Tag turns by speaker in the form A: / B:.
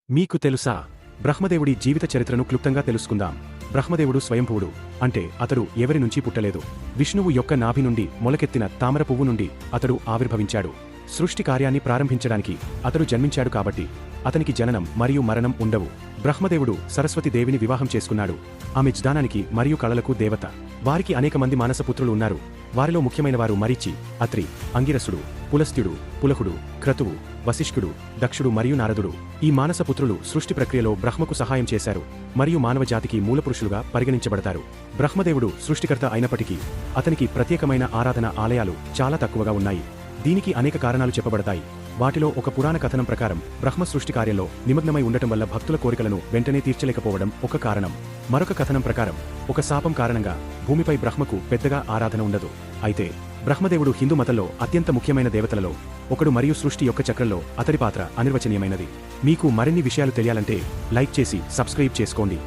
A: మీకు తెలుసా? బ్రహ్మదేవుడి జీవిత చరిత్రను క్లుప్తంగా తెలుసుకుందాం. బ్రహ్మదేవుడు స్వయంభువుడు, అంటే అతడు ఎవరి నుంచి పుట్టలేదు. విష్ణువు యొక్క నాభి నుండి మొలకెత్తిన తామర పువ్వు నుండి అతడు ఆవిర్భవించాడు. సృష్టి కార్యాన్ని ప్రారంభించడానికి అతడు జన్మించాడు కాబట్టి అతనికి జననం మరియు మరణం ఉండవు. బ్రహ్మదేవుడు సరస్వతి దేవిని వివాహం చేసుకున్నాడు. ఆమె జ్ఞానానికి మరియు కళలకు దేవత. వారికి అనేక మంది మానసపుత్రులు ఉన్నారు. వారిలో ముఖ్యమైనవారు మరీచి, అత్రి, అంగిరసుడు, పులస్త్యుడు, పులహుడు, క్రతువు, వశిష్ఠుడు, దక్షుడు మరియు నారదుడు. ఈ మానసపుత్రులు సృష్టి ప్రక్రియలో బ్రహ్మకు సహాయం చేశారు మరియు మానవజాతికి మూలపురుషులుగా పరిగణించబడతారు. బ్రహ్మదేవుడు సృష్టికర్త అయినప్పటికీ అతనికి ప్రత్యేకమైన ఆరాధన ఆలయాలు చాలా తక్కువగా ఉన్నాయి. దీనికి అనేక కారణాలు చెప్పబడతాయి. వాటిలో ఒక పురాణ కథనం ప్రకారం బ్రహ్మ సృష్టి కార్యంలో నిమగ్నమై ఉండటం వల్ల భక్తుల కోరికలను వెంటనే తీర్చలేకపోవడం ఒక కారణం. మరొక కథనం ప్రకారం ఒక శాపం కారణంగా భూమిపై బ్రహ్మకు పెద్దగా ఆరాధన ఉండదు. అయితే బ్రహ్మదేవుడు హిందూ మతంలో అత్యంత ముఖ్యమైన దేవతలలో ఒకడు మరియు సృష్టి యొక్క చక్రంలో అతడి పాత్ర అనిర్వచనీయమైనది. మీకు మరిన్ని విషయాలు తెలియాలంటే లైక్ చేసి సబ్స్క్రైబ్ చేసుకోండి.